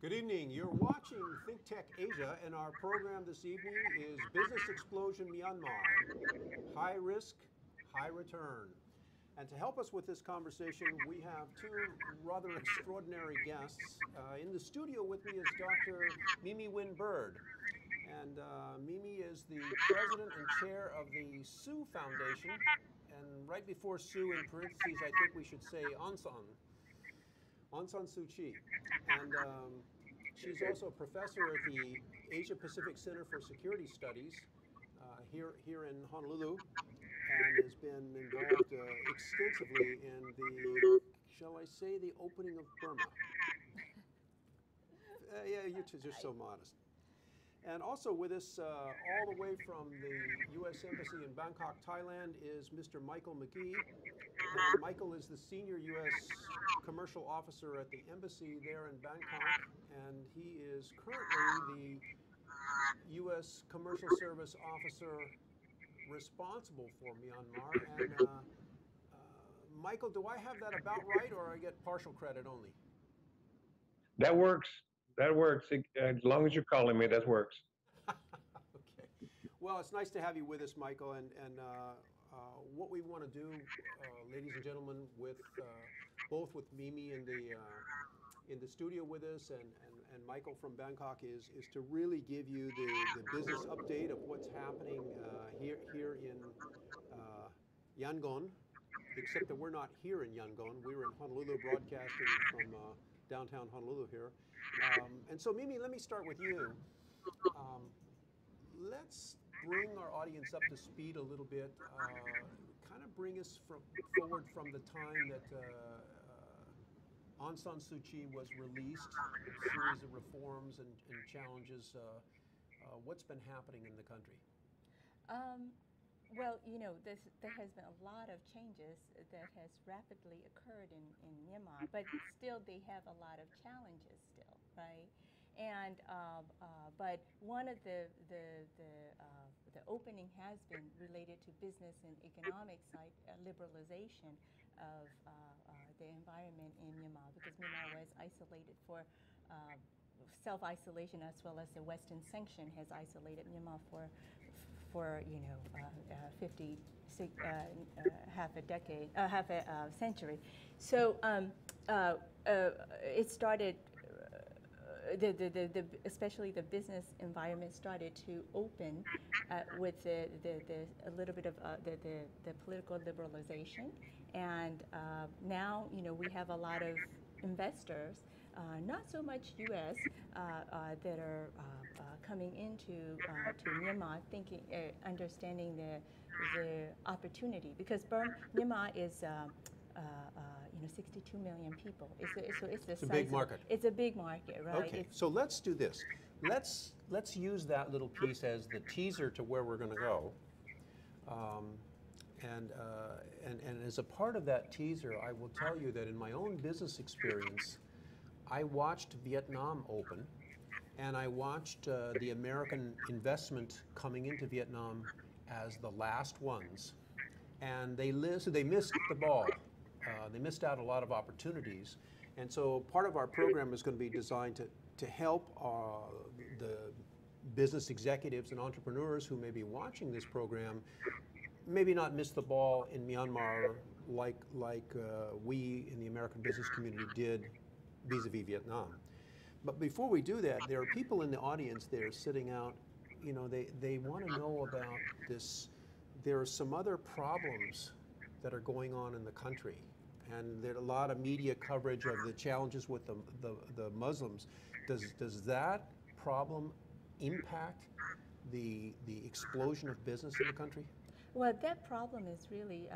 Good evening. You're watching ThinkTech Asia, and our program this evening is Business Explosion Myanmar. High risk, high return. And to help us with this conversation, we have two rather extraordinary guests. In the studio with me is Dr. Miemie Winn Byrd. And Miemie is the president and chair of the Suu Foundation. And right before Suu, in parentheses, I think we should say Aung San Suu Kyi. And she's also a professor at the Asia Pacific Center for Security Studies here in Honolulu, and has been involved extensively in the, shall I say, the opening of Burma. Yeah, you're just so modest. And also with us all the way from the U.S. Embassy in Bangkok, Thailand, is Mr. Michael McGee. Michael is the senior U.S. commercial officer at the embassy there in Bangkok, and he is currently the U.S. commercial service officer responsible for Myanmar. And Michael, do I have that about right, or I get partial credit only? That works. That works. As long as you're calling me, that works. Okay. Well, it's nice to have you with us, Michael. And what we want to do, ladies and gentlemen, with both with Miemie in the studio with us and Michael from Bangkok is to really give you the business update of what's happening here in Yangon, except that we're not here in Yangon. We're in Honolulu, broadcasting from downtown Honolulu here. And so, Miemie, let me start with you. Let's bring our audience up to speed a little bit, kind of bring us forward from the time that Aung San Suu Kyi was released, a series of reforms and challenges. What's been happening in the country? Well, you know, there has been a lot of changes that has rapidly occurred in Myanmar, but still they have a lot of challenges still, right? And but one of the opening has been related to business and economic side liberalization of the environment in Myanmar, because Myanmar was isolated for self-isolation, as well as the Western sanction has isolated Myanmar for you know 50, half a century. So it started. Especially the business environment started to open with a little bit of the political liberalization, and now you know we have a lot of investors, not so much U.S. That are coming into to Myanmar, thinking, understanding the opportunity, because Myanmar is. You know, 62 million people. It's a big market. It's a big market, right? Okay, so let's do this. Let's use that little piece as the teaser to where we're going to go. And as a part of that teaser, I will tell you that in my own business experience, I watched Vietnam open, and I watched the American investment coming into Vietnam as the last ones, and they missed the ball. They missed out a lot of opportunities. And so part of our program is going to be designed to help the business executives and entrepreneurs who may be watching this program maybe not miss the ball in Myanmar like we in the American business community did vis-a-vis Vietnam. But before we do that, there are people in the audience there sitting out, you know, they want to know about this. There are some other problems that are going on in the country, and there's a lot of media coverage of the challenges with the Muslims. Does that problem impact the explosion of business in the country? Well, that problem is really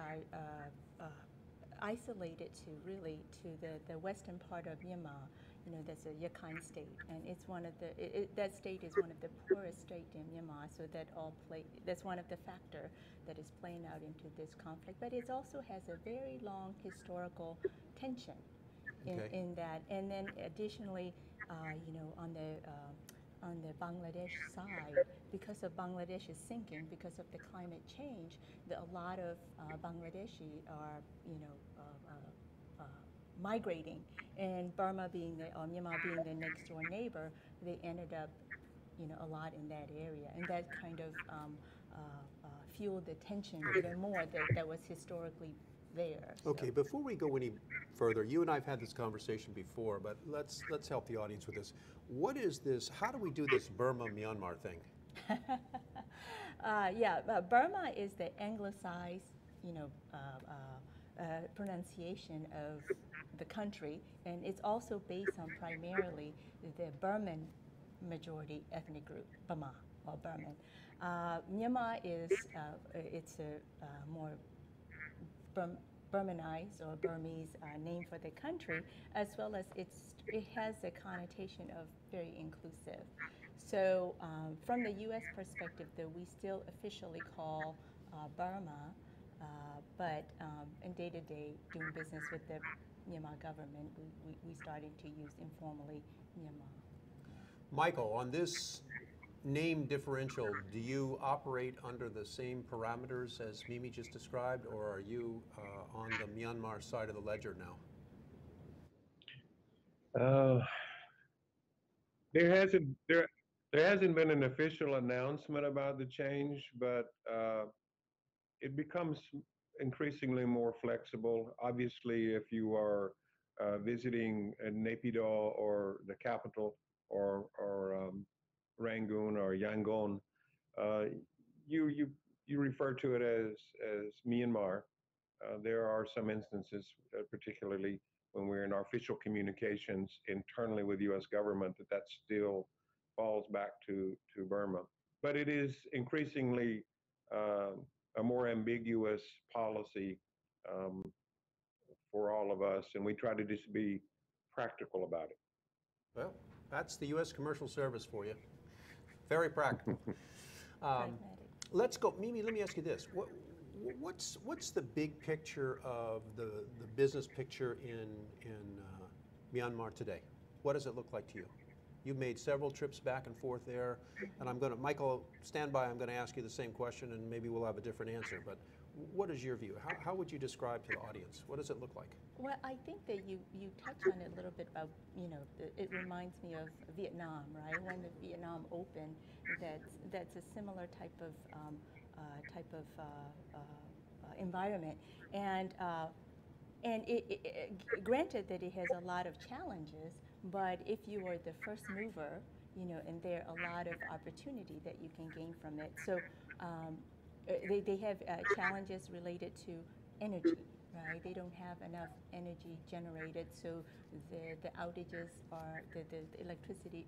isolated to the western part of Myanmar. You know, that's a Rakhine state, and it's one of that state is one of the poorest states in Myanmar. So that's one of the factors that is playing out into this conflict. But it also has a very long historical tension in that. And then additionally, you know, on the Bangladesh side, because of Bangladesh is sinking because of the climate change, a lot of Bangladeshi are, you know, migrating And Burma being or Myanmar being the next door neighbor, they ended up, a lot in that area, and that kind of fueled the tension even more that was historically there. Okay, So. before we go any further, you and I have had this conversation before, but let's help the audience with this. What is this? How do we do this Burma-Myanmar thing? Burma is the anglicized, pronunciation of the country, and it's also based on primarily the Burman majority ethnic group, Burma or Burman. Myanmar is it's a more Burmanized or Burmese name for the country, as well as it has a connotation of very inclusive. So from the U.S. perspective, though, we still officially call Burma, but in day-to-day doing business with the Myanmar government, we starting to use informally Myanmar. Michael, on this name differential, do you operate under the same parameters as Miemie just described, or are you on the Myanmar side of the ledger now? There hasn't been an official announcement about the change, but it becomes increasingly more flexible. Obviously, if you are visiting Naypyidaw or the capital, or Rangoon or Yangon, uh, you refer to it as Myanmar. There are some instances, particularly when we're in our official communications internally with U.S. government, that still falls back to Burma. But it is increasingly a more ambiguous policy um, for all of us, and we try to just be practical about it. Well, that's the U.S. Commercial Service for you. Very practical. Let's go, Miemie. Let me ask you this: what's the big picture of the business picture in Myanmar today? What does it look like to you? You've made several trips back and forth there, and Michael, stand by. I'm going to ask you the same question, and maybe we'll have a different answer. But what is your view? How would you describe to the audience? What does it look like? Well, I think that you touched on it a little bit about, it reminds me of Vietnam, right? When the Vietnam opened, that's a similar type of environment, and granted that it has a lot of challenges, but if you are the first mover, and there are a lot of opportunity that you can gain from it. So they have challenges related to energy, right? They don't have enough energy generated, so the outages are the electricity,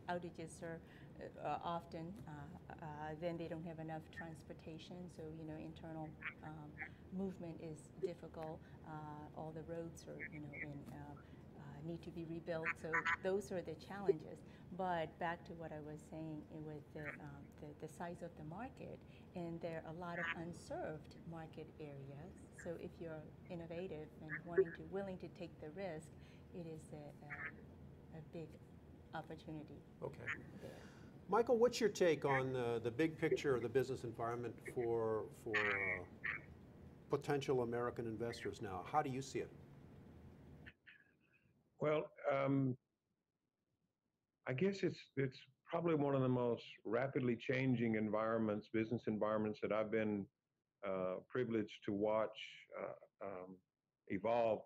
outages are often. Then they don't have enough transportation, so internal movement is difficult. All the roads are need to be rebuilt. So those are the challenges. But back to what I was saying with the size of the market, and there are a lot of unserved market areas. So if you're innovative and willing to take the risk, it is a big opportunity. Okay. There. Michael, what's your take on the big picture of the business environment for potential American investors now? How do you see it? Well, I guess it's probably one of the most rapidly changing business environments that I've been privileged to watch evolve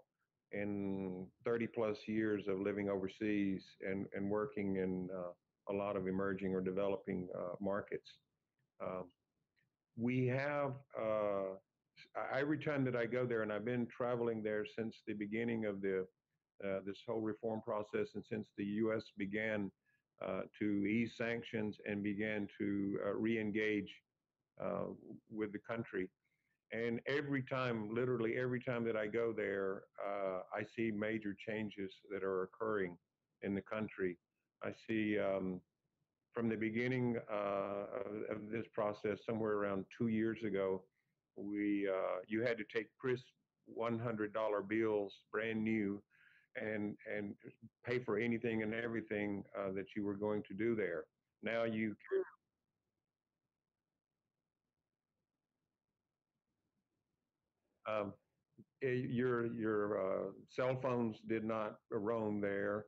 in 30 plus years of living overseas and working in a lot of emerging or developing markets. We have, every time that I go there, and I've been traveling there since the beginning of this whole reform process, and since the U.S. began to ease sanctions and began to re-engage with the country. And every time, literally every time that I go there, I see major changes that are occurring in the country. I see from the beginning of this process, somewhere around 2 years ago, you had to take crisp $100 bills, brand new, and pay for anything and everything that you were going to do there. Now you your cell phones did not roam there.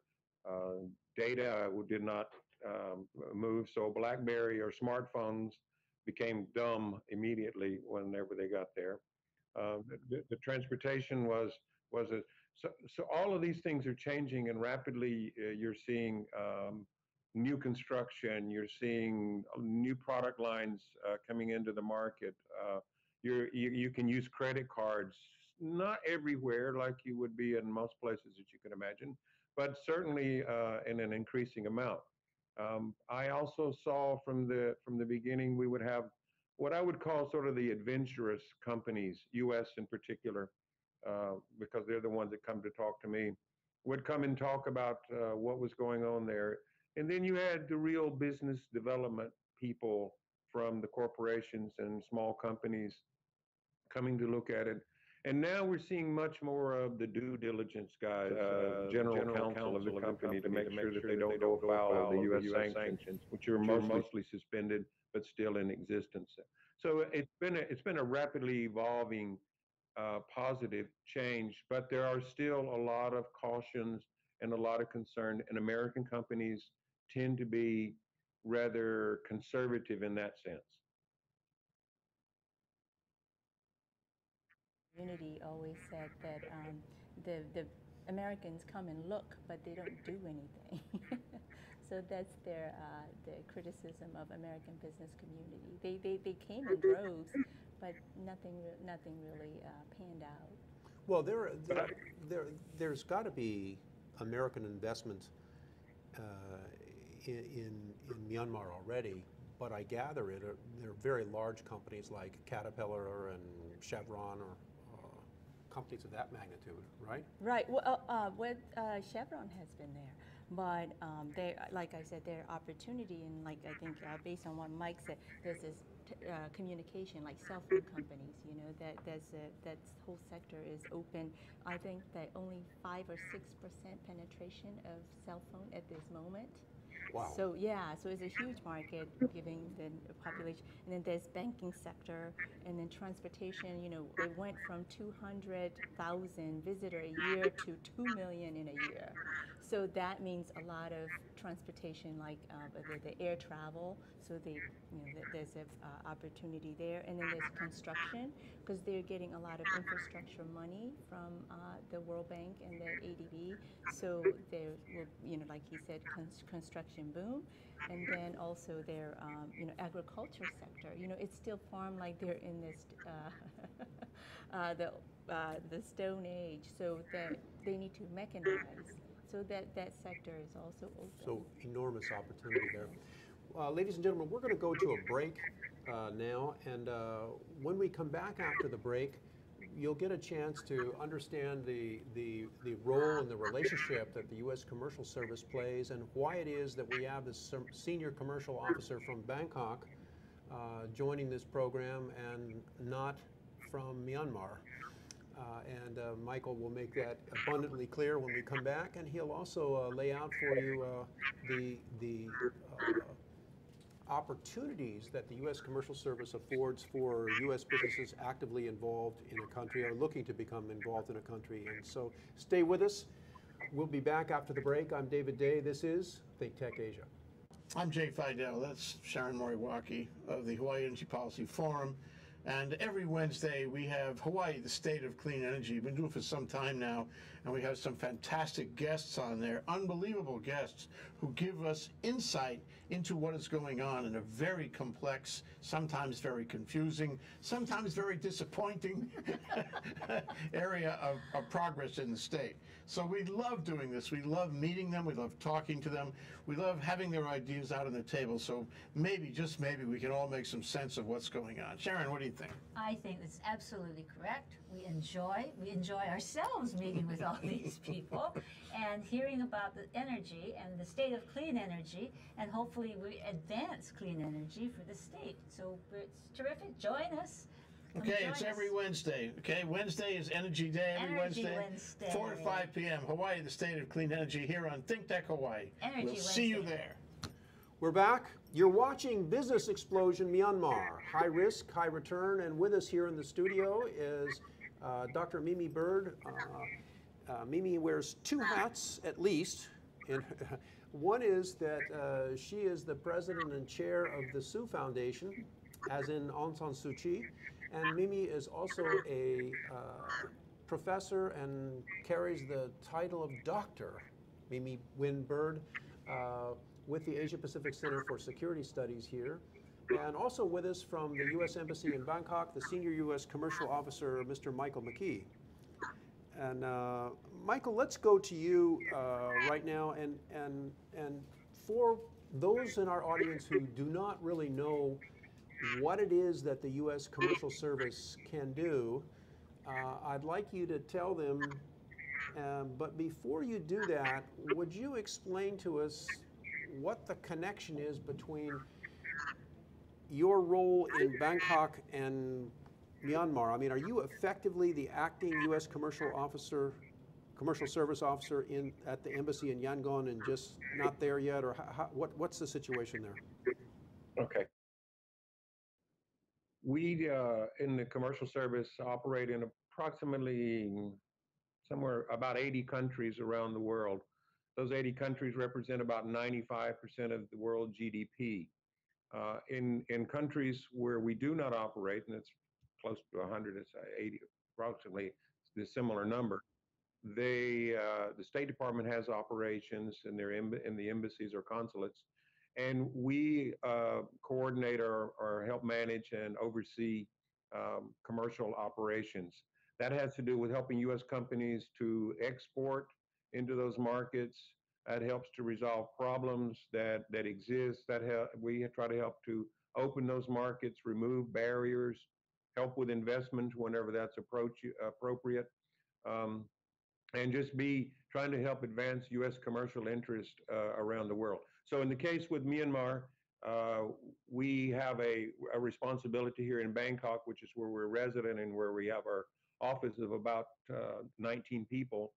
Data did not move. So BlackBerry or smartphones became dumb immediately whenever they got there. The transportation was a so all of these things are changing, and rapidly you're seeing new construction, you're seeing new product lines coming into the market. You can use credit cards, not everywhere like you would be in most places that you can imagine, but certainly in an increasing amount. I also saw from the beginning we would have what I would call sort of the adventurous companies, U.S. in particular, because they're the ones that come to talk to me, would come and talk about what was going on there. And then you had the real business development people from the corporations and small companies coming to look at it. And now we're seeing much more of the due diligence guys, general counsel of the company to make sure that they don't go afoul of the U.S. sanctions, which are mostly suspended but still in existence. So it's been a rapidly evolving positive change, but there are still a lot of cautions and a lot of concern, and American companies tend to be rather conservative in that sense. Community always said that the Americans come and look, but they don't do anything. So that's their criticism of American business community. They came in droves, but nothing really panned out. Well, there's got to be American investment in Myanmar already, but I gather there are very large companies like Caterpillar and Chevron or companies of that magnitude, right? Right. Well, Chevron has been there, but like I said, their opportunity, and like I think based on what Mike said, there's this communication, like cell phone companies. You know that whole sector is open. I think that only 5 or 6% penetration of cell phone at this moment. Wow. So yeah, so it's a huge market giving the population. And then there's banking sector, and then transportation. You know, it went from 200,000 visitors a year to 2 million in a year. So that means a lot of transportation, like the air travel. So there's an opportunity there, and then there's construction, because they're getting a lot of infrastructure money from the World Bank and the ADB. So there will, like he said, construction boom, and then also their agriculture sector. It's still farm like they're in this the Stone Age, so that they need to mechanize. So that sector is also open. So enormous opportunity there. Ladies and gentlemen, we're going to go to a break now, and when we come back after the break, you'll get a chance to understand the role and the relationship that the U.S. Commercial Service plays, and why it is that we have this senior commercial officer from Bangkok joining this program and not from Myanmar. And Michael will make that abundantly clear when we come back, and he'll also lay out for you the opportunities that the U.S. Commercial Service affords for U.S. businesses actively involved in a country or looking to become involved in a country. And so stay with us. We'll be back after the break. I'm David Day. This is ThinkTech Asia. I'm Jay Fidel. That's Sharon Moriwaki of the Hawaii Energy Policy Forum. And every Wednesday we have Hawaii, the state of clean energy. We've been doing it for some time now, and we have some fantastic guests on there, unbelievable guests who give us insight into what is going on in a very complex, sometimes very confusing, sometimes very disappointing area of progress in the state. So we love doing this. We love meeting them. We love talking to them. We love having their ideas out on the table. So maybe, just maybe, we can all make some sense of what's going on. Sharon, what do you think? I think it's absolutely correct. We enjoy ourselves meeting with all these people and hearing about the energy and the state of clean energy, and hopefully we advance clean energy for the state. So it's terrific. Join us. Okay, it's every Wednesday. Okay, Wednesday is Energy Day. Every Wednesday, 4 to 5 p.m. Hawaii, the state of clean energy, here on ThinkTech Hawaii. We'll see you there. We're back. You're watching Business Explosion Myanmar. High risk, high return, and with us here in the studio is Dr. Miemie Byrd. Miemie wears two hats at least. And one is that she is the president and chair of the Suu Foundation, as in Aung San Suu Kyi. And Miemie is also a professor and carries the title of doctor, Miemie Winn Byrd, with the Asia Pacific Center for Security Studies here. And also with us from the U.S. Embassy in Bangkok, the senior U.S. commercial officer, Mr. Michael McGee. And Michael, let's go to you right now. And for those in our audience who do not really know what it is that the U.S. Commercial Service can do, I'd like you to tell them, but before you do that, would you explain to us what the connection is between your role in Bangkok and Myanmar? I mean, are you effectively the acting U.S. commercial service officer at the embassy in Yangon and just not there yet, or what's the situation there? Okay. We in the commercial service operate in approximately somewhere about 80 countries around the world. Those 80 countries represent about 95% of the world GDP. In countries where we do not operate, and it's close to 100, it's 80, approximately the similar number, the State Department has operations in the embassies or consulates, and we coordinate or help manage and oversee commercial operations. That has to do with helping U.S. companies to export into those markets. That helps to resolve problems that exist. We try to help to open those markets, remove barriers, help with investment whenever that's appropriate, and just be trying to help advance U.S. commercial interest around the world. So in the case with Myanmar, we have a responsibility here in Bangkok, which is where we're resident and where we have our office of about 19 people.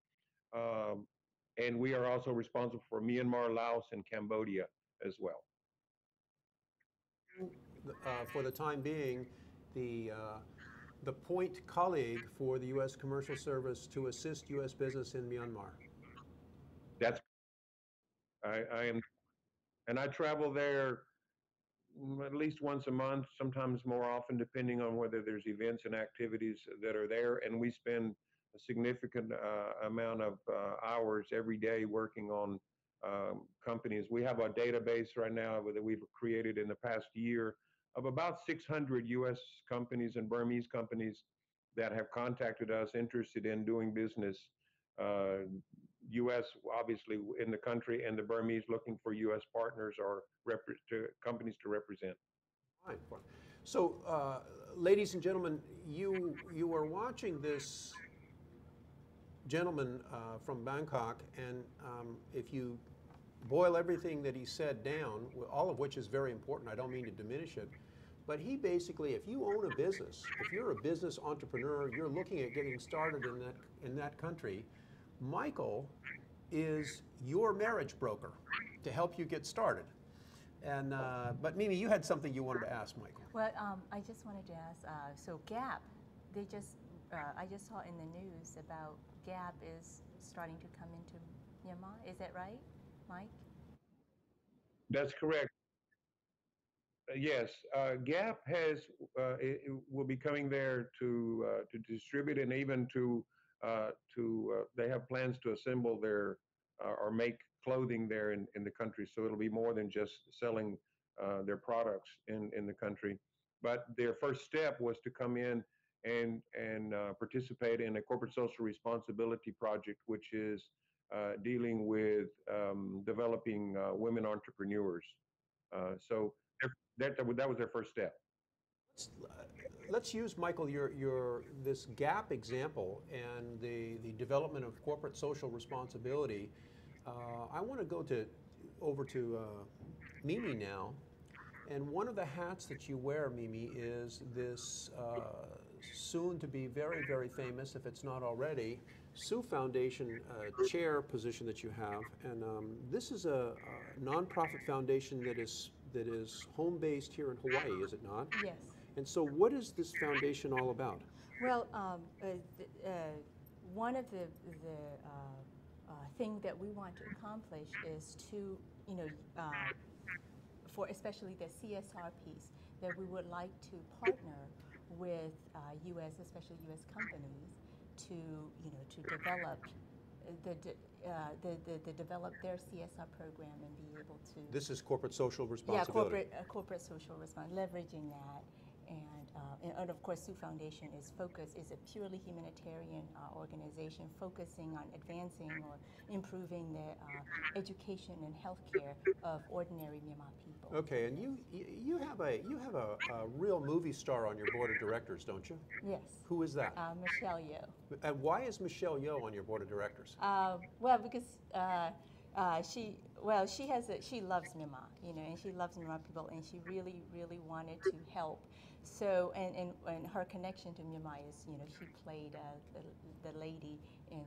And we are also responsible for Myanmar, Laos, and Cambodia as well. For the time being, the point colleague for the U.S. Commercial Service to assist U.S. business in Myanmar. That's I am, and I travel there at least once a month, sometimes more often, depending on whether there's events and activities that are there. And we spend a significant amount of hours every day working on companies. We have a database right now that we've created in the past year of about 600 U.S. companies and Burmese companies that have contacted us interested in doing business. U.S. obviously in the country, and the Burmese looking for U.S. partners or companies to represent. Fine. So, ladies and gentlemen, you are watching this gentleman from Bangkok, and if you boil everything that he said down, all of which is very important, I don't mean to diminish it, but he basically, if you own a business, if you're a business entrepreneur, you're looking at getting started in that country, Michael is your marriage broker to help you get started. And but Miemie, you had something you wanted to ask Michael. Well, I just wanted to ask. So Gap, I just saw in the news about Gap is starting to come into Myanmar. Is that right, Mike? That's correct. Yes, Gap will be coming there to distribute and even to they have plans to assemble their or make clothing there in the country. So it'll be more than just selling their products in the country. But their first step was to come in and participate in a corporate social responsibility project, which is dealing with developing women entrepreneurs. So that was their first step. Let's use, Michael, this Gap example and the development of corporate social responsibility. I want to go over to Miemie now, and one of the hats that you wear, Miemie, is this soon to be very, very famous, if it's not already, Suu Foundation chair position that you have, and this is a nonprofit foundation that is home-based here in Hawaii, is it not? Yes. And so what is this foundation all about? Well, one of the thing that we want to accomplish is to, you know, for especially the CSR piece, that we would like to partner with U.S., especially U.S. companies, to, you know, to develop develop their CSR program and be able to. This is corporate social responsibility. Yeah, corporate social responsibility, leveraging that. And of course, Suu Foundation is a purely humanitarian organization focusing on advancing or improving the education and healthcare of ordinary Myanmar people. Okay, and you have a real movie star on your board of directors, don't you? Yes. Who is that? Michelle Yeoh. And why is Michelle Yeoh on your board of directors? Well, because she loves Myanmar, you know, and she loves Myanmar people, and she really, really wanted to help. So, and her connection to Myanmar is, you know, she played the lady in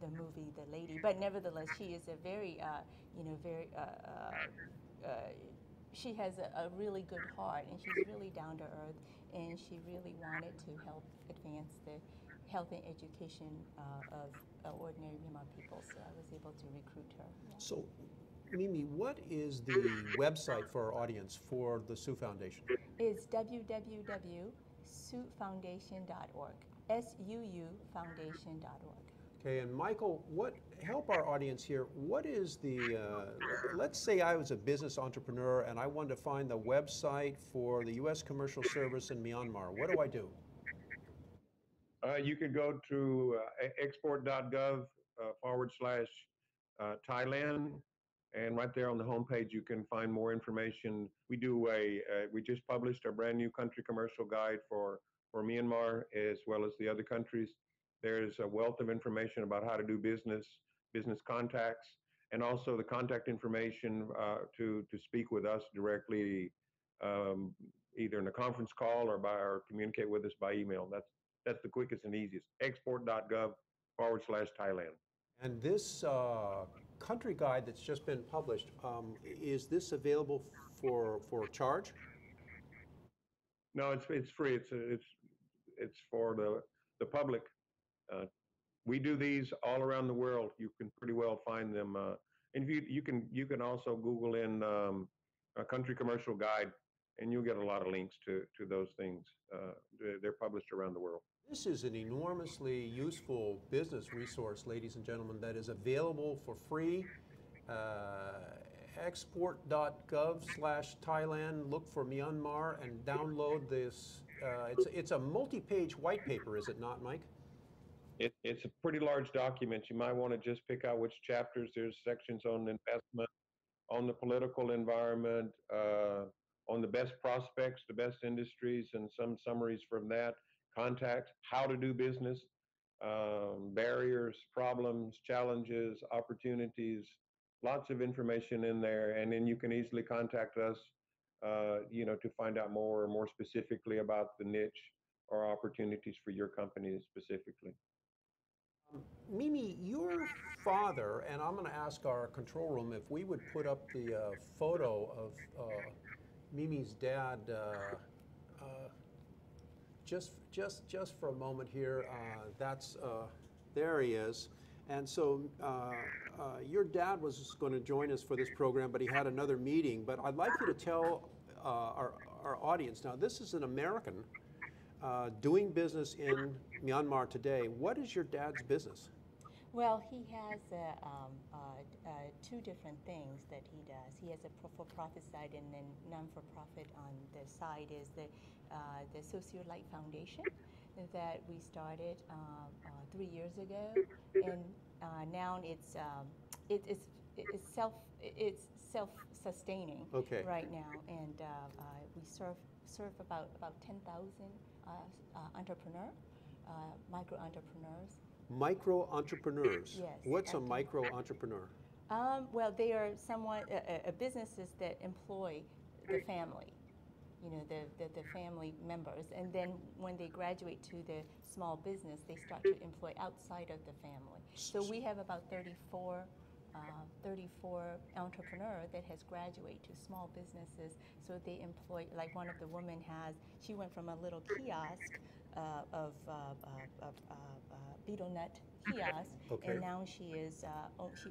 the movie The Lady. But nevertheless, she is a very, you know, she has a really good heart, and she's really down to earth, and she really wanted to help advance the health and education of ordinary Myanmar people. So I was able to recruit her. Yeah. So, Miemie, what is the website for our audience for the Suu Foundation? It's www.suufoundation.org. SUUfoundation.org. Okay, and Michael, help our audience here. What is the, let's say I was a business entrepreneur and I wanted to find the website for the U.S. Commercial Service in Myanmar. What do I do? You could go to export.gov/Thailand, and right there on the homepage you can find more information. We just published a brand new country commercial guide for Myanmar as well as the other countries. There's a wealth of information about how to do business contacts, and also the contact information to speak with us directly, either in a conference call or communicate with us by email. That's the quickest and easiest. Export.gov/Thailand. And this country guide that's just been published, is this available for charge? No, it's free. It's for the public. We do these all around the world. You can pretty well find them. And you can also Google in a country commercial guide, and you'll get a lot of links to those things. They're published around the world. This is an enormously useful business resource, ladies and gentlemen, that is available for free. Export.gov/Thailand. Look for Myanmar and download this. It's a multi-page white paper, is it not, Mike? It's a pretty large document. You might want to just pick out which chapters. There's sections on investment, on the political environment, on the best prospects, the best industries, and some summaries from that. Contacts, how to do business, barriers, problems, challenges, opportunities, lots of information in there. And then you can easily contact us, you know, to find out more specifically about the niche or opportunities for your company specifically. Miemie, your father, and I'm going to ask our control room if we would put up the photo of Miemie's dad. Just for a moment here. There he is. And so your dad was going to join us for this program, but he had another meeting. But I'd like you to tell our audience, now this is an American doing business in Myanmar today. What is your dad's business? Well, he has two different things that he does. He has a for-profit side, and then non-for-profit on the side is the SocioLite Foundation that we started 3 years ago, and now it's self-sustaining right now, and we serve about 10,000 micro-entrepreneurs. Micro-entrepreneurs? Yes. What's a micro-entrepreneur? Well, they are somewhat businesses that employ the family, you know, the family members, and then when they graduate to the small business, they start to employ outside of the family. So we have about 34 entrepreneurs that has graduated to small businesses. So they employ, like one of the women she went from a little kiosk betel nut kiosk, Okay. and now she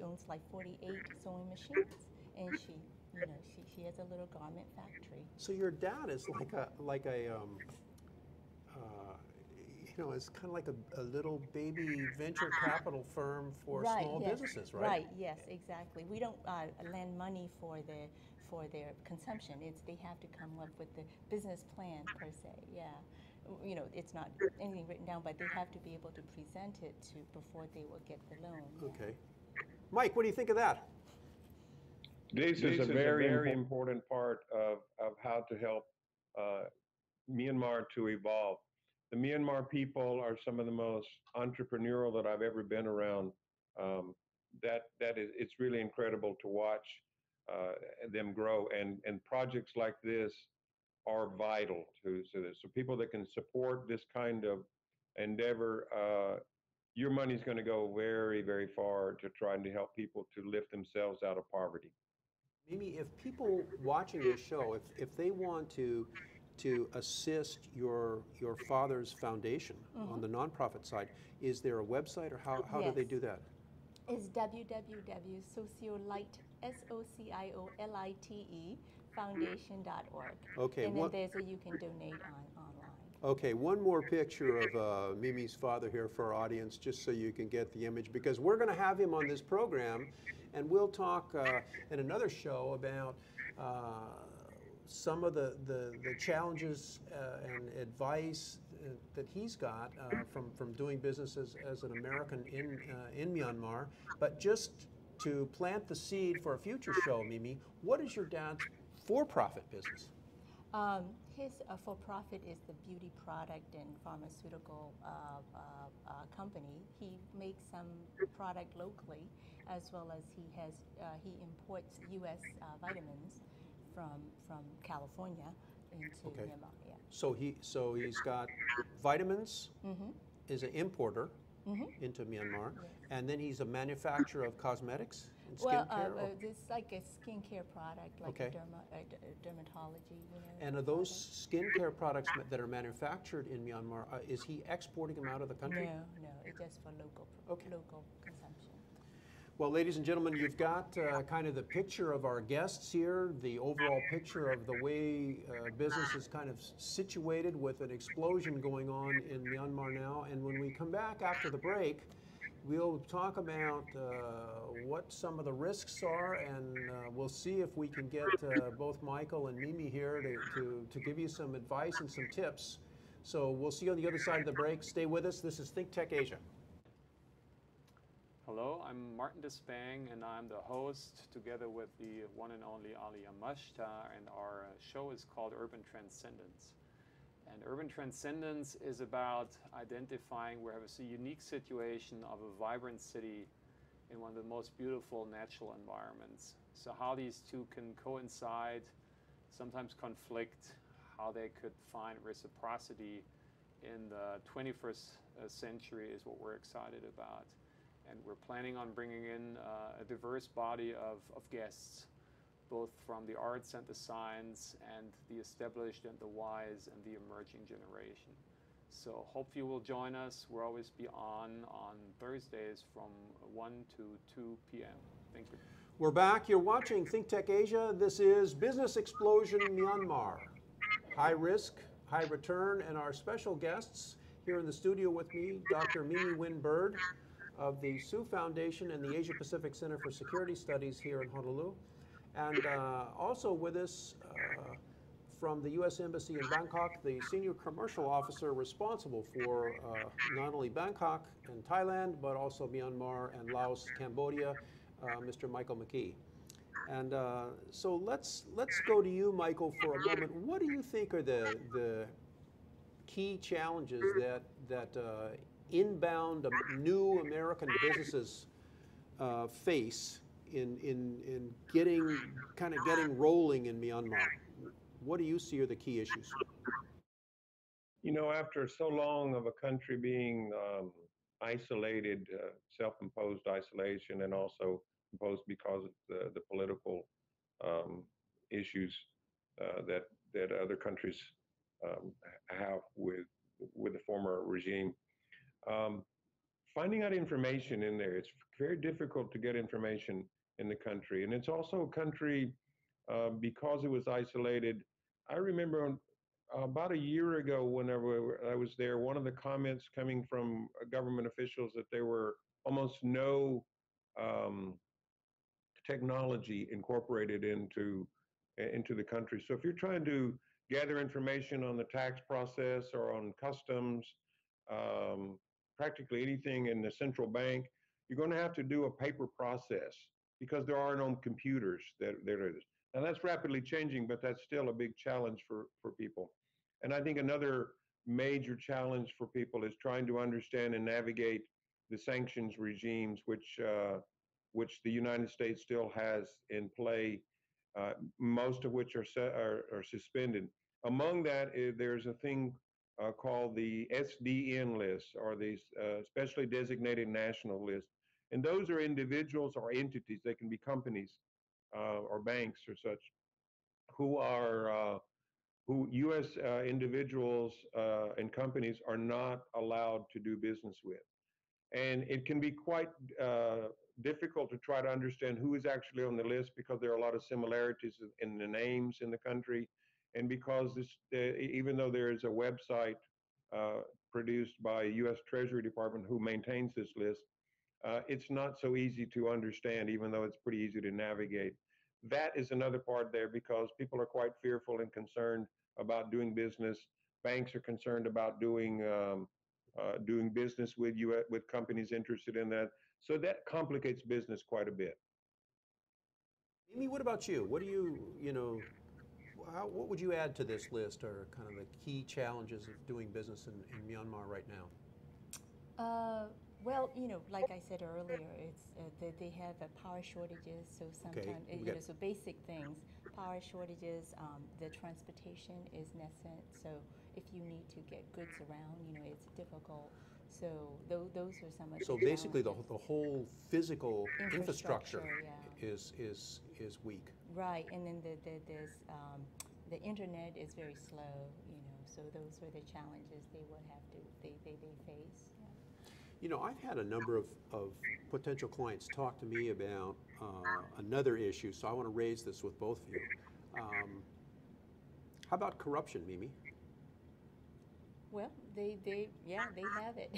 owns like 48 sewing machines, and she has a little garment factory. So your dad is like a it's kind of like a little baby venture capital firm for Right, small yes, businesses, right? right, yes, exactly. We don't lend money for their consumption. They have to come up with the business plan per se. Yeah, it's not anything written down, but they have to be able to present it before they will get the loan. Yeah. Okay. Mike, what do you think of that? This is a very important part of how to help Myanmar to evolve. The Myanmar people are some of the most entrepreneurial that I've ever been around. It's really incredible to watch them grow, and projects like this are vital to this. So people that can support this kind of endeavor, your money's going to go very, very far to trying to help people to lift themselves out of poverty. Miemie, if people watching this show, if they want to assist your father's foundation on the nonprofit side, is there a website, or how do they do that? It's www.sociolite, SOCIOLITE, foundation.org. Okay. And then you can donate online. Okay, one more picture of Miemie's father here for our audience, just so you can get the image, because we're going to have him on this program, and we'll talk in another show about some of the challenges and advice that he's got from doing business as an American in Myanmar. But just to plant the seed for a future show, Miemie, what is your dad's for-profit business? His for-profit is the beauty product and pharmaceutical company. He makes some product locally, as well as he imports U.S. vitamins from California into Myanmar. Yeah. So he's got vitamins, is an importer into Myanmar, and then he's a manufacturer of cosmetics and skincare. It's like a skincare product, like dermatology. And are those skincare products that are manufactured in Myanmar, is he exporting them out of the country? No, it's just for local consumption. Well, ladies and gentlemen, you've got kind of the picture of our guests here, the overall picture of the way business is kind of situated with an explosion going on in Myanmar now. And when we come back after the break, we'll talk about what some of the risks are, and we'll see if we can get both Michael and Miemie here to give you some advice and some tips. So we'll see you on the other side of the break. Stay with us. This is ThinkTech Asia. Hello, I'm Martin Despang, and I'm the host together with the one and only Ali Amashta, and our show is called Urban Transcendence. And Urban Transcendence is about identifying where we have a unique situation of a vibrant city in one of the most beautiful natural environments. So how these two can coincide, sometimes conflict, how they could find reciprocity in the 21st century is what we're excited about. And we're planning on bringing in a diverse body of guests, both from the arts and the science and the established and the wise and the emerging generation. So hope you will join us. We'll always be on Thursdays from 1 to 2 p.m. Thank you. We're back. You're watching ThinkTech Asia. This is Business Explosion Myanmar. High risk, high return, and our special guests here in the studio with me, Dr. Miemie Winn Byrd of the Suu Foundation and the Asia Pacific Center for Security Studies here in Honolulu. And also with us from the U.S. Embassy in Bangkok, the senior commercial officer responsible for not only Bangkok and Thailand, but also Myanmar and Laos, Cambodia, Mr. Michael McGee. And so let's go to you, Michael, for a moment. What do you think are the key challenges that inbound new American businesses face in getting rolling in Myanmar? What do you see are the key issues? You know, after so long of a country being isolated, self-imposed isolation, and also imposed because of the political issues that other countries have with with the former regime. Um, Finding out information in there, it's very difficult to get information in the country. And it's also a country, because it was isolated. I remember about a year ago, whenever I was there, one of the comments coming from government officials that there were almost no um, technology incorporated into the country. So if you're trying to gather information on the tax process or on customs, um, practically anything in the central bank, you're going to have to do a paper process because there are no computers that there is. Now that's rapidly changing, but that's still a big challenge for people. And I think another major challenge for people is trying to understand and navigate the sanctions regimes, which the United States still has in play, most of which are suspended. Among that, there's a thing called the SDN list, or the specially designated national list. And those are individuals or entities, they can be companies or banks or such, who are who U.S. Individuals and companies are not allowed to do business with. And it can be quite difficult to try to understand who is actually on the list because there are a lot of similarities in the names in the country. And because this, even though there is a website produced by U.S. Treasury Department who maintains this list, it's not so easy to understand, even though it's pretty easy to navigate. That is another part there because people are quite fearful and concerned about doing business. Banks are concerned about doing business with with companies interested in that. So that complicates business quite a bit. Miemie, what about you? What do what would you add to this list, or kind of the key challenges of doing business in Myanmar right now? Well, like I said earlier, it's they have power shortages. So sometimes, so basic things, power shortages. The transportation is nascent. So if you need to get goods around, it's difficult. So those are some of the So basically, the challenges. whole physical infrastructure yeah. is weak. Right, and then the internet is very slow. So those are the challenges they would have to they face. I've had a number of potential clients talk to me about another issue, so I want to raise this with both of you. How about corruption, Miemie? Well, they have it.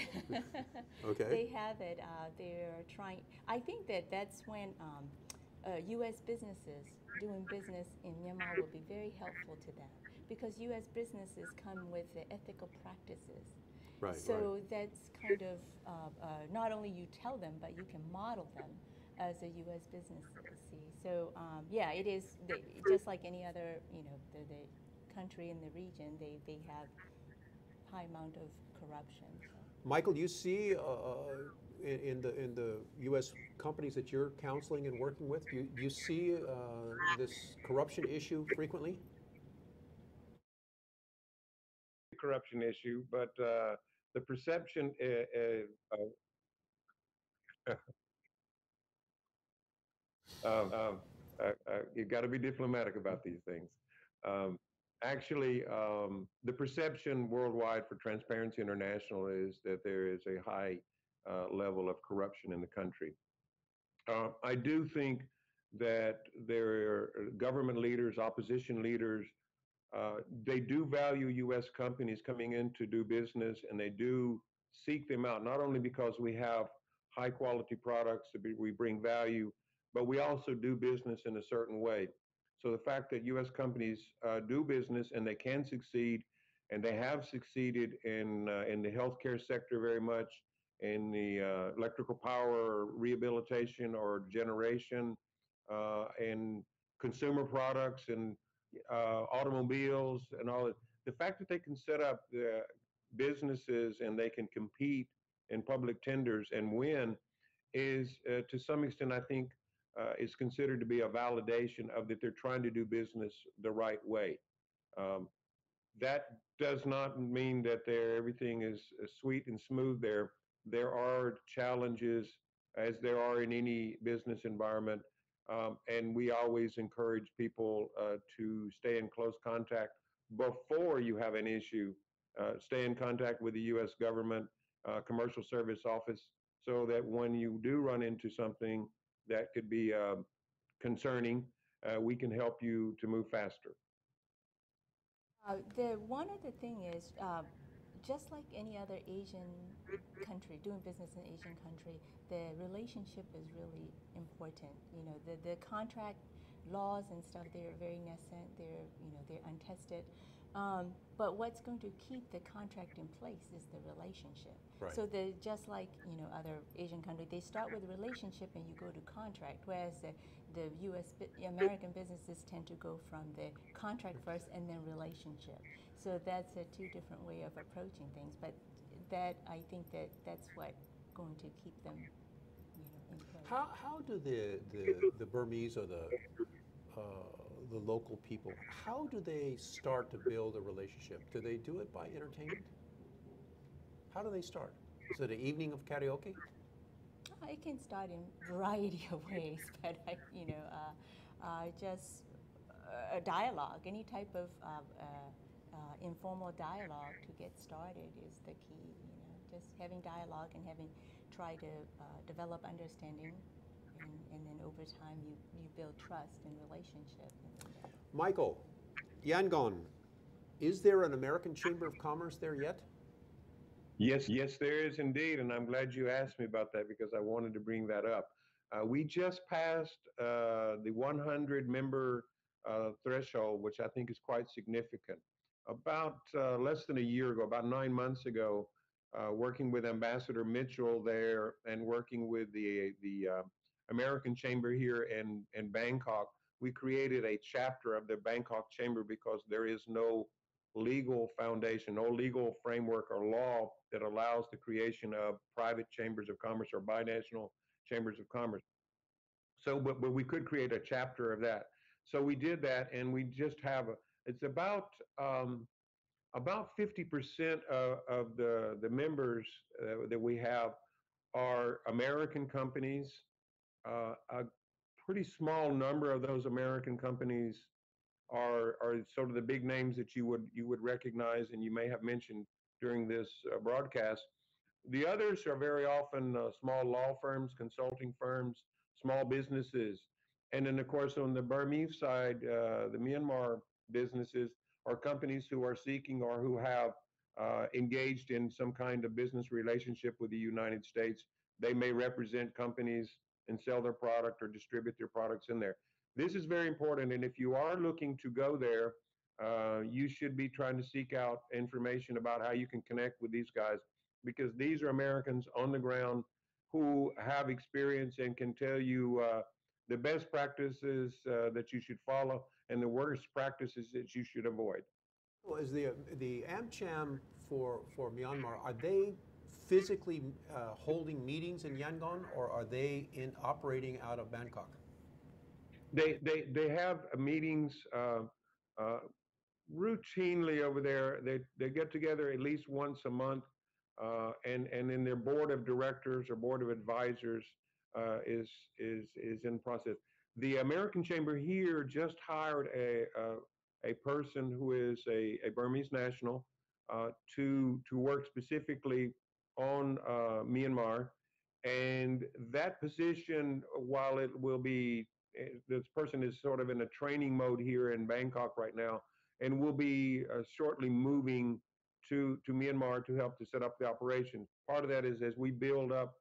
Okay. They have it. They're trying. I think that's when U.S. businesses doing business in Myanmar will be very helpful to them because U.S. businesses come with the ethical practices. Right. So that's kind of not only you tell them, but you can model them as a U.S. business. See, so yeah, it is just like any other, the country in the region. They have high amount of corruption. So. Michael, do you see in the U.S. companies that you're counseling and working with, do you see this corruption issue frequently? Corruption issue, but the perception you've got to be diplomatic about these things. Um, Actually, the perception worldwide for Transparency International is that there is a high level of corruption in the country. I do think that there are government leaders, opposition leaders, they do value U.S. companies coming in to do business, and they do seek them out, not only because we have high quality products, we bring value, but we also do business in a certain way. So the fact that U.S. companies do business and they can succeed, and they have succeeded in the healthcare sector very much, in the electrical power rehabilitation or generation, in consumer products and automobiles and all that. The fact that they can set up businesses and they can compete in public tenders and win is, to some extent, I think, is considered to be a validation of that they're trying to do business the right way. Um, that does not mean that everything is sweet and smooth there. There are challenges, as there are in any business environment, and we always encourage people to stay in close contact before you have an issue stay in contact with the U.S. government, commercial service office, so that when you do run into something that could be concerning, we can help you to move faster. The one other thing is, just like any other Asian country, doing business in Asian country, the relationship is really important. You know, the contract laws and stuff, they're very nascent, they're untested. But what's going to keep the contract in place is the relationship. Right. So just like other Asian countries, they start with a relationship and you go to contract, whereas the American businesses tend to go from the contract first and then relationship. So that's a two different way of approaching things. But I think that's what going to keep them in place. How do the Burmese or the local people, how do they start to build a relationship? Do they do it by entertainment? How do they start? Is it an evening of karaoke? It can start in a variety of ways, but just a dialogue, any type of informal dialogue to get started is the key. Just having dialogue and try to develop understanding, and then over time you build trust and relationship. Michael, Yangon, is there an American Chamber of Commerce there yet? Yes, there is indeed, and I'm glad you asked me about that because I wanted to bring that up. We just passed the 100 member threshold, which I think is quite significant. About less than a year ago, about 9 months ago, working with Ambassador Mitchell there and working with the American Chamber here in Bangkok, we created a chapter of the Bangkok Chamber because there is no legal foundation, no legal framework or law that allows the creation of private chambers of commerce or binational chambers of commerce. So, but we could create a chapter of that. So we did that, and we just have it's about 50% of the members that we have are American companies. A pretty small number of those American companies are sort of the big names that you would recognize and you may have mentioned during this broadcast. The others are very often small law firms, consulting firms, small businesses, and then of course on the Burmese side, the Myanmar businesses are companies who are seeking or who have engaged in some kind of business relationship with the United States. They may represent companies and sell their product or distribute their products in there. This is very important, and if you are looking to go there, you should be trying to seek out information about how you can connect with these guys, because these are Americans on the ground who have experience and can tell you the best practices that you should follow and the worst practices that you should avoid. Well, is the AmCham for Myanmar, are they physically holding meetings in Yangon, or are they operating out of Bangkok? They have meetings routinely over there. They get together at least once a month, and in their board of directors or board of advisors is in process. The American Chamber here just hired a person who is a Burmese national to work specifically on Myanmar, and that position, while it will be this person is sort of in a training mode here in Bangkok right now, and will be shortly moving to Myanmar to help to set up the operation. Part of that is as we build up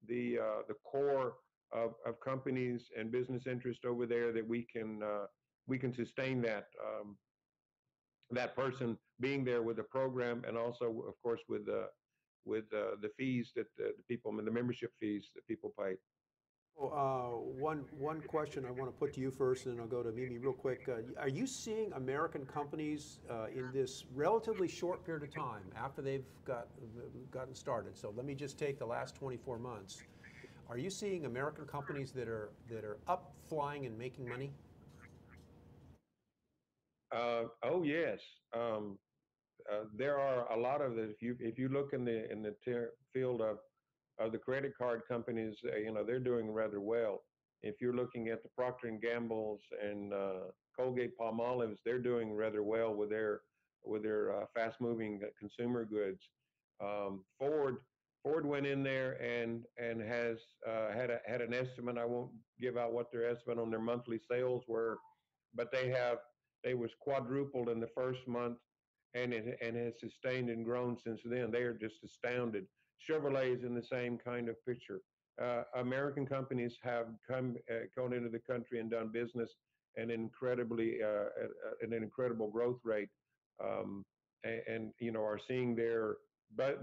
the core of companies and business interest over there, that we can sustain that person being there with the program, and also of course with the fees that the people, the membership fees that people pay. One question I want to put to you first, and then I'll go to Miemie real quick. Are you seeing American companies in this relatively short period of time after they've gotten started? So let me just take the last 24 months. Are you seeing American companies that are up, flying, and making money? Oh yes, there are a lot of it. If you look in the field of the credit card companies, they're doing rather well. If you're looking at the Procter and Gamble's and Colgate Palmolive's, they're doing rather well with their fast-moving consumer goods. Ford went in there and has had an estimate. I won't give out what their estimate on their monthly sales were, but they was quadrupled in the first month, and has sustained and grown since then. They are just astounded. Chevrolet is in the same kind of picture. American companies have gone into the country and done business at an incredible growth rate, and are seeing their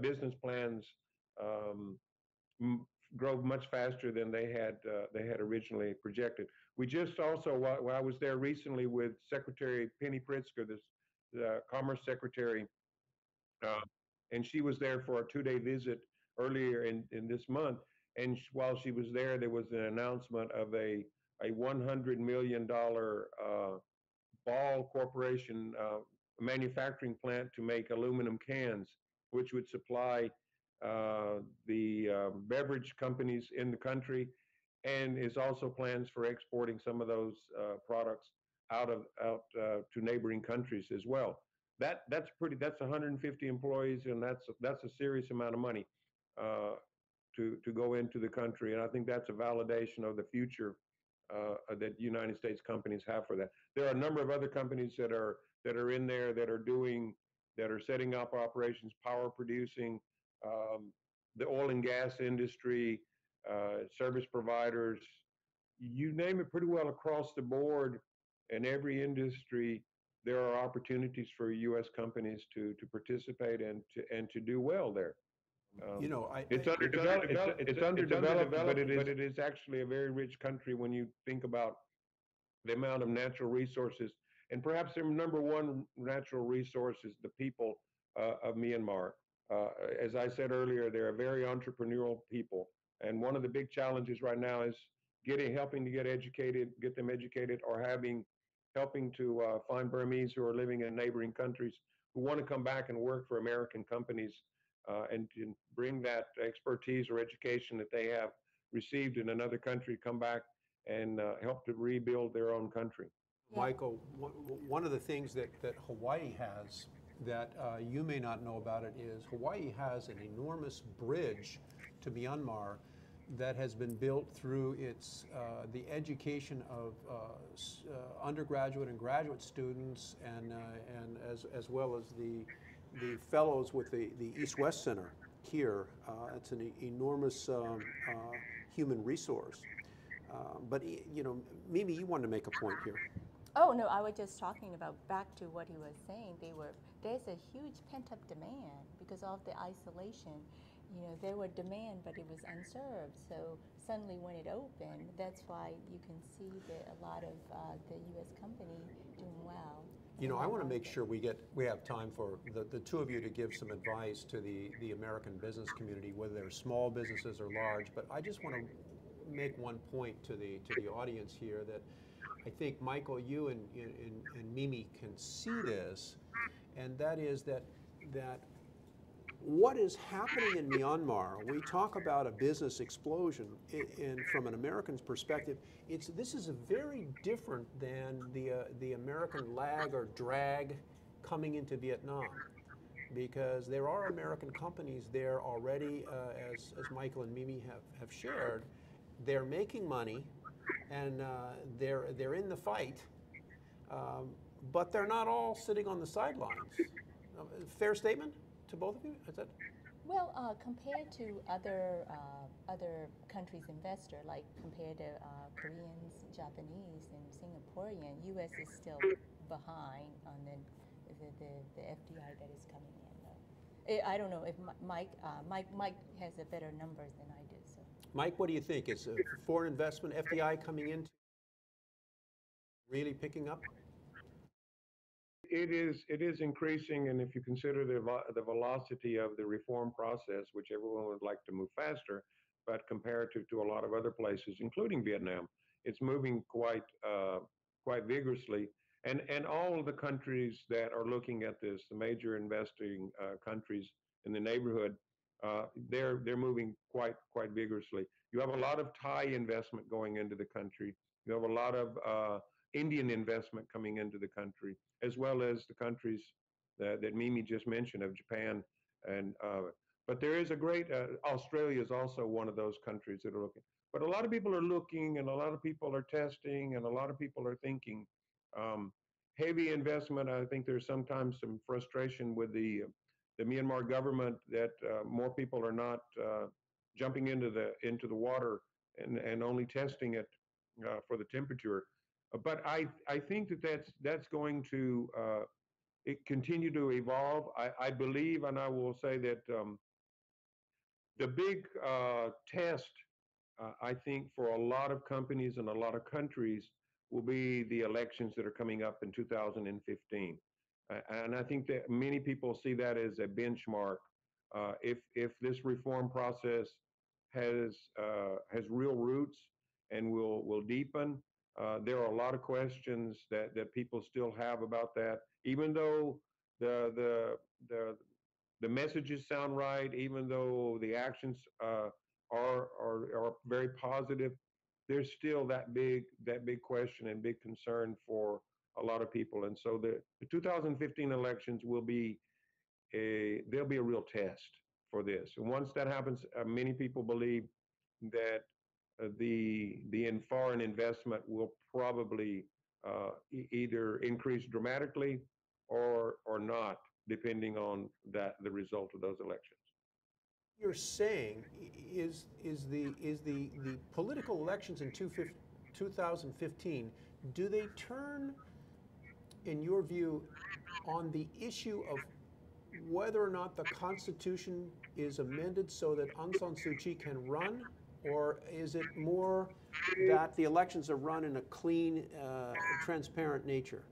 business plans um, grow much faster than they had originally projected. We just also, while I was there recently with Secretary Penny Pritzker, the Commerce Secretary, uh, and she was there for a 2-day visit earlier in this month. And while she was there was an announcement of a $100 million Ball Corporation manufacturing plant to make aluminum cans, which would supply the beverage companies in the country, and is also plans for exporting some of those products out to neighboring countries as well. That's 150 employees, and that's a serious amount of money to go into the country, and I think that's a validation of the future that United States companies have for that. There are a number of other companies that are in there that are setting up operations, power producing, the oil and gas industry, service providers, you name it, pretty well across the board. In every industry, there are opportunities for U.S. companies to participate and to do well there. It's underdeveloped, but it is actually a very rich country when you think about the amount of natural resources, and perhaps their number one natural resource is the people of Myanmar. As I said earlier, they're a very entrepreneurial people, and one of the big challenges right now is helping to get them educated, or helping to find Burmese who are living in neighboring countries who want to come back and work for American companies, and to bring that expertise or education that they have received in another country, come back and help to rebuild their own country. Yeah. Michael, one of the things that Hawaii has that you may not know about it is Hawaii has an enormous bridge to Myanmar that has been built through the education of undergraduate and graduate students, and as well as the fellows with the East-West Center here. It's an enormous human resource. But Miemie, you wanted to make a point here. Oh no, I was just talking about, back to what he was saying. There's a huge pent-up demand because of the isolation. There were demand, but it was unserved. So suddenly, when it opened, that's why you can see a lot of the U.S. company doing well. I want to make sure we have time for the two of you to give some advice to the American business community, whether they're small businesses or large. But I just want to make one point to the audience here that I think, Michael, you and Miemie can see this, and that is that what is happening in Myanmar, we talk about a business explosion, and from an American's perspective, this is very different than the American lag or drag coming into Vietnam, because there are American companies there already, as Michael and Miemie have shared. They're making money, and they're in the fight, but they're not all sitting on the sidelines. Fair statement to both of you? Is that? Well, compared to other countries' investor, like compared to Koreans, Japanese, and Singaporean, U.S. is still behind on the FDI that is coming in. Though. I don't know if Mike has a better numbers than I do. So. Mike, what do you think? Is foreign investment, FDI, coming in really picking up? It is increasing, and if you consider the velocity of the reform process, which everyone would like to move faster, but comparative to a lot of other places, including Vietnam, it's moving quite vigorously. And all of the countries that are looking at this, the major investing countries in the neighborhood, they're moving quite vigorously. You have a lot of Thai investment going into the country. You have a lot of Indian investment coming into the country, as well as the countries that Miemie just mentioned of Japan. And but there is a great Australia is also one of those countries that are looking. But a lot of people are looking, and a lot of people are testing, and a lot of people are thinking. Um, Heavy investment. I think there's sometimes some frustration with the Myanmar government that more people are not jumping into the water and only testing it for the temperature. But I think that that's going to it continue to evolve. I believe, and I will say that the big test, I think, for a lot of companies and a lot of countries will be the elections that are coming up in 2015. And I think that many people see that as a benchmark. If this reform process has real roots and will deepen, there are a lot of questions that people still have about that. Even though the the the the messages sound right, even though the actions are very positive, there's still that big question and big concern for a lot of people. And so the 2015 elections will be there'll be a real test for this. And once that happens, many people believe that the foreign investment will probably either increase dramatically or not, depending on the result of those elections. You're saying is the political elections in 2015, do they turn, in your view, on the issue of whether or not the Constitution is amended so that Aung San Suu Kyi can run, or is it more that the elections are run in a clean, transparent nature?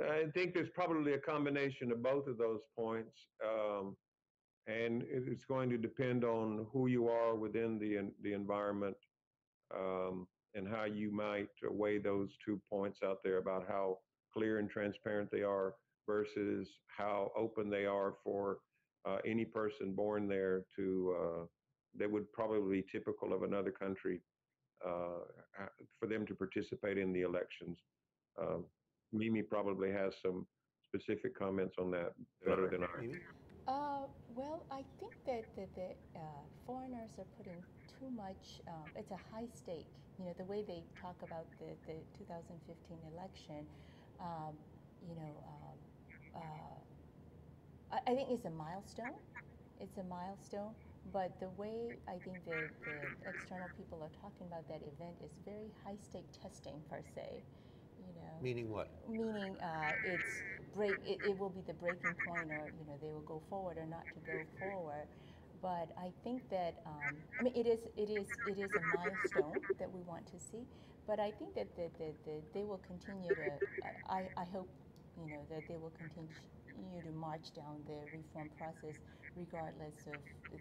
I think there's probably a combination of both of those points. And it's going to depend on who you are within the environment, and how you might weigh those 2 points out there about how clear and transparent they are versus how open they are for any person born there to that would probably be typical of another country for them to participate in the elections. Miemie probably has some specific comments on that better than I. Maybe? Well, I think that the foreigners are putting too much, it's a high stake. You know, the way they talk about the 2015 election, you know, I think it's a milestone. It's a milestone, but the way I think the external people are talking about that event is very high stake testing per se. You know, Meaning what? meaning it will be the breaking point, or you know, they will go forward or not to go forward. But I think that I mean, it is a milestone that we want to see. But I think that they will continue to. I hope, you know, that they will continue to march down the reform process, regardless of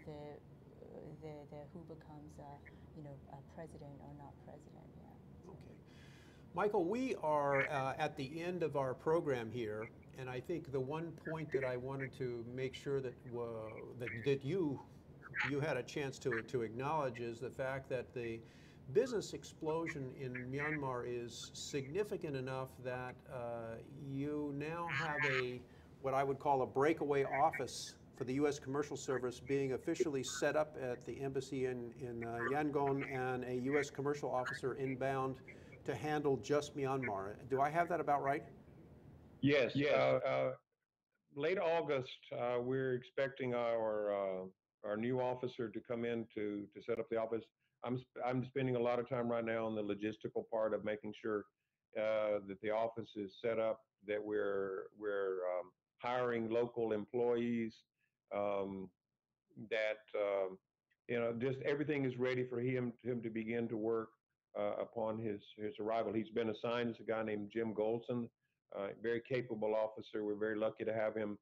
the who becomes you know, president or not president. Yeah. Okay. Michael, we are at the end of our program here, and I think the one point that I wanted to make sure that that you had a chance to acknowledge is the fact that the business explosion in Myanmar is significant enough that you now have what I would call a breakaway office for the U.S. Commercial Service being officially set up at the embassy in Yangon, and a U.S. commercial officer inbound to handle just Myanmar. Do I have that about right? Yes. Late August, we're expecting our new officer to come in to set up the office. I'm spending a lot of time right now on the logistical part of making sure that the office is set up, that we're hiring local employees, that you know, just everything is ready for him to begin to work upon his arrival. He's been assigned as a guy named Jim Golson, very capable officer. We're very lucky to have him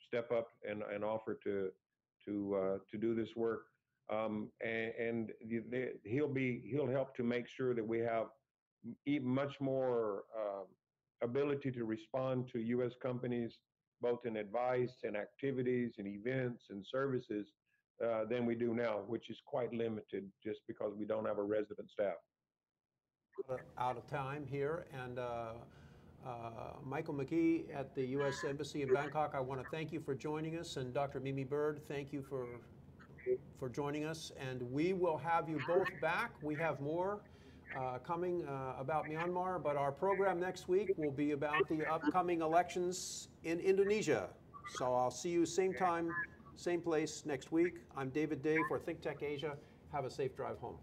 step up and offer to do this work. And he'll help to make sure that we have much more ability to respond to U.S. companies, both in advice and activities and events and services, than we do now, which is quite limited just because we don't have a resident staff. Out of time here, and Michael McGee at the U.S. Embassy in Bangkok, I want to thank you for joining us, and Dr. Miemie Byrd, thank you for joining us, and we will have you both back. We have more coming about Myanmar, but our program next week will be about the upcoming elections in Indonesia. So I'll see you same time, same place next week. I'm David Day for ThinkTech Asia. Have a safe drive home.